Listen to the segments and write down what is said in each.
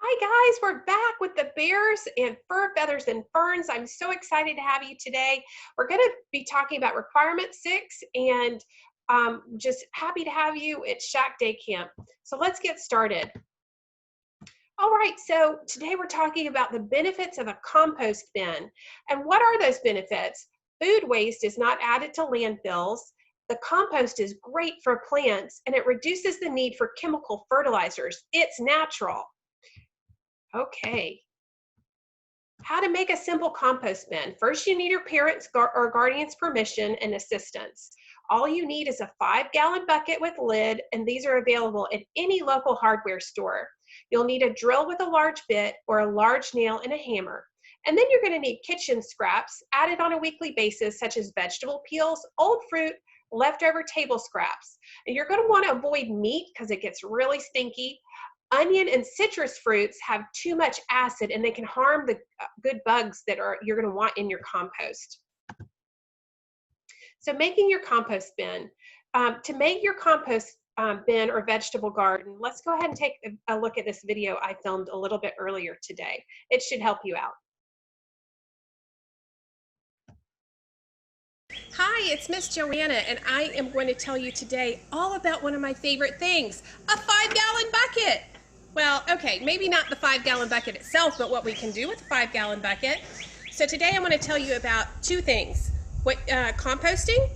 Hi guys, we're back with the bears and fur, feathers, and ferns. I'm so excited to have you today. We're going to be talking about requirement 6 and just happy to have you at Shack Day Camp. So let's get started. All right, so today we're talking about the benefits of a compost bin. And what are those benefits? Food waste is not added to landfills. The compost is great for plants and it reduces the need for chemical fertilizers. It's natural. Okay, how to make a simple compost bin. First, you need your parents' or guardian's permission and assistance. All you need is a 5-gallon bucket with lid, and these are available at any local hardware store. You'll need a drill with a large bit or a large nail and a hammer. And then you're going to need kitchen scraps added on a weekly basis, such as vegetable peels, old fruit, leftover table scraps. And you're going to want to avoid meat because it gets really stinky. Onion and citrus fruits have too much acid and they can harm the good bugs that you're going to want in your compost. So making your compost bin. To make your compost bin or vegetable garden, let's go ahead and take a look at this video I filmed a little bit earlier today. It should help you out. Hi, it's Miss Joanna, and I am going to tell you today all about one of my favorite things, a 5-gallon bucket. Well, okay, maybe not the 5-gallon bucket itself, but what we can do with a 5-gallon bucket. So today I'm going to tell you about two things, composting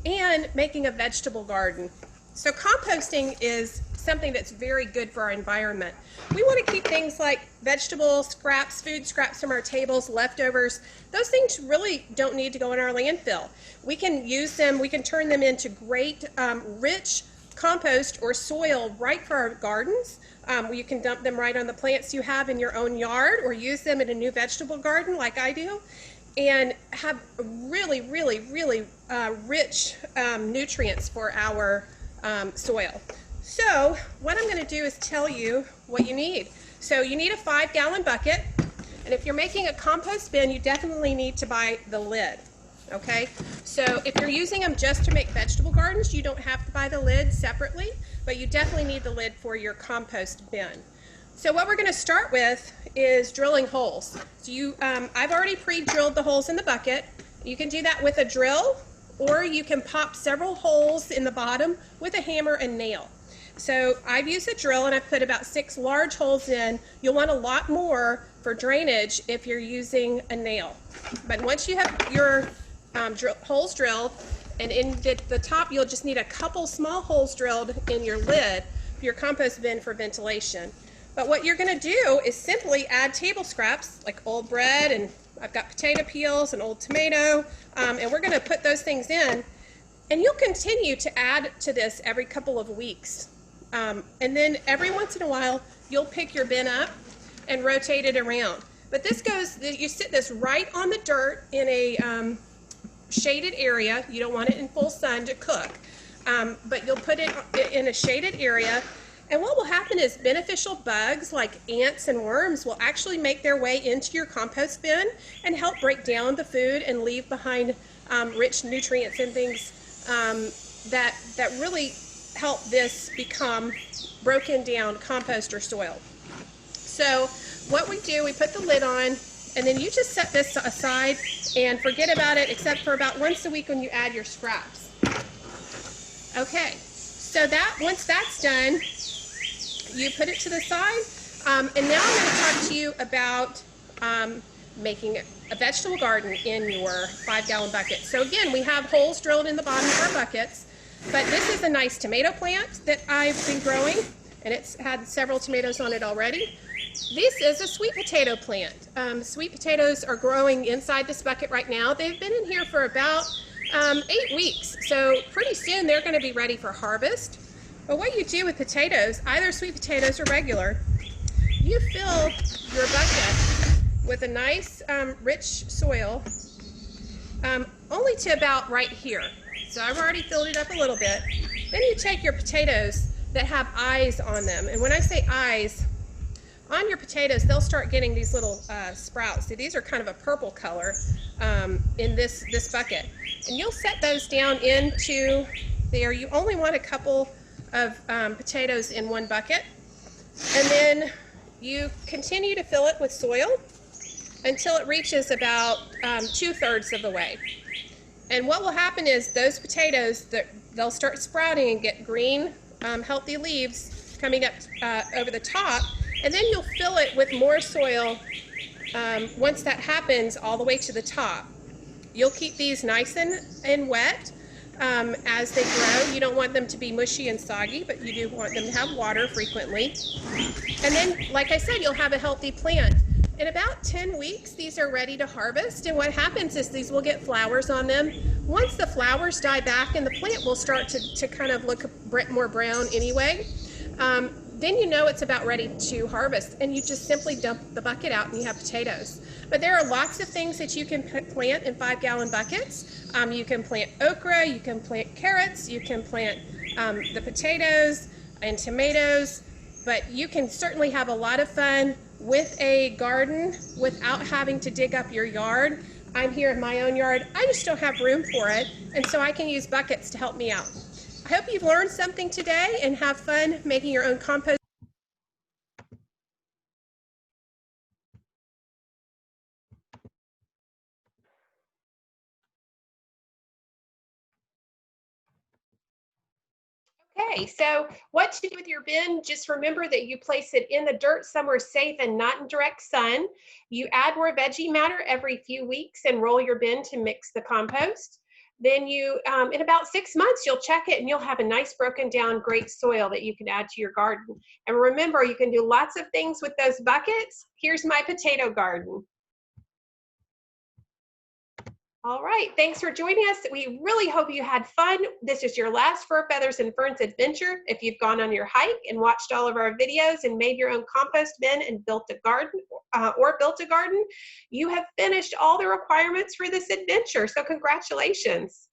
and making a vegetable garden. So composting is something that's very good for our environment. We want to keep things like vegetable scraps, food scraps from our tables, leftovers. Those things really don't need to go in our landfill. We can use them, we can turn them into great rich compost or soil right for our gardens. You can dump them right on the plants you have in your own yard or use them in a new vegetable garden like I do and have really, really, really rich nutrients for our soil. So what I'm going to do is tell you what you need. So you need a 5-gallon bucket, and if you're making a compost bin, you definitely need to buy the lid. Okay, so if you're using them just to make vegetable gardens, you don't have to buy the lid separately, but you definitely need the lid for your compost bin. So what we're going to start with is drilling holes. So I've already pre-drilled the holes in the bucket. You can do that with a drill, or you can pop several holes in the bottom with a hammer and nail. So I've used a drill and I've put about 6 large holes in. You'll want a lot more for drainage if you're using a nail. But once you have your holes drilled, and in the top you'll just need a couple small holes drilled in your lid for your compost bin for ventilation. But what you're going to do is simply add table scraps like old bread, and I've got potato peels and old tomato, and we're going to put those things in, and you'll continue to add to this every couple of weeks. And then every once in a while you'll pick your bin up and rotate it around. But you sit this right on the dirt in a shaded area. You don't want it in full sun to cook, but you'll put it in a shaded area, and what will happen is beneficial bugs like ants and worms will actually make their way into your compost bin and help break down the food and leave behind rich nutrients and things that really help this become broken down compost or soil. So what we do, we put the lid on, and then you just set this aside and forget about it, except for about once a week when you add your scraps. Okay, so once that's done, you put it to the side, and now I'm going to talk to you about making a vegetable garden in your 5-gallon bucket. So again, we have holes drilled in the bottom of our buckets, but this is a nice tomato plant that I've been growing, and it's had several tomatoes on it already. This is a sweet potato plant. Sweet potatoes are growing inside this bucket right now. They've been in here for about 8 weeks, so pretty soon they're going to be ready for harvest. But what you do with potatoes, either sweet potatoes or regular, you fill your bucket with a nice rich soil, only to about right here. So I've already filled it up a little bit. Then you take your potatoes that have eyes on them, and when I say eyes, on your potatoes, they'll start getting these little sprouts. See, these are kind of a purple color in this bucket. And you'll set those down into there. You only want a couple of potatoes in one bucket. And then You continue to fill it with soil until it reaches about 2/3 of the way. And what will happen is those potatoes, they'll start sprouting and get green, healthy leaves coming up over the top. And then you'll fill it with more soil once that happens all the way to the top. You'll keep these nice and wet as they grow. You don't want them to be mushy and soggy, but you do want them to have water frequently. And then, like I said, you'll have a healthy plant. In about 10 weeks, these are ready to harvest. And what happens is these will get flowers on them. Once the flowers die back and the plant will start to kind of look more brown anyway, then you know it's about ready to harvest. And you just simply dump the bucket out and you have potatoes. But there are lots of things that you can plant in 5-gallon buckets. You can plant okra, you can plant carrots, you can plant the potatoes and tomatoes. But you can certainly have a lot of fun with a garden without having to dig up your yard. I'm here in my own yard. I just don't have room for it, and so I can use buckets to help me out. I hope you've learned something today and have fun making your own compost. Okay, so what to do with your bin, just remember that you place it in the dirt somewhere safe and not in direct sun. You add more veggie matter every few weeks and roll your bin to mix the compost. Then you, in about 6 months, you'll check it and you'll have a nice broken down great soil that you can add to your garden. And remember, you can do lots of things with those buckets. Here's my potato garden. All right, thanks for joining us. We really hope you had fun. This is your last Feathers and Ferns adventure. If you've gone on your hike and watched all of our videos and made your own compost bin and built a garden, you have finished all the requirements for this adventure. So congratulations.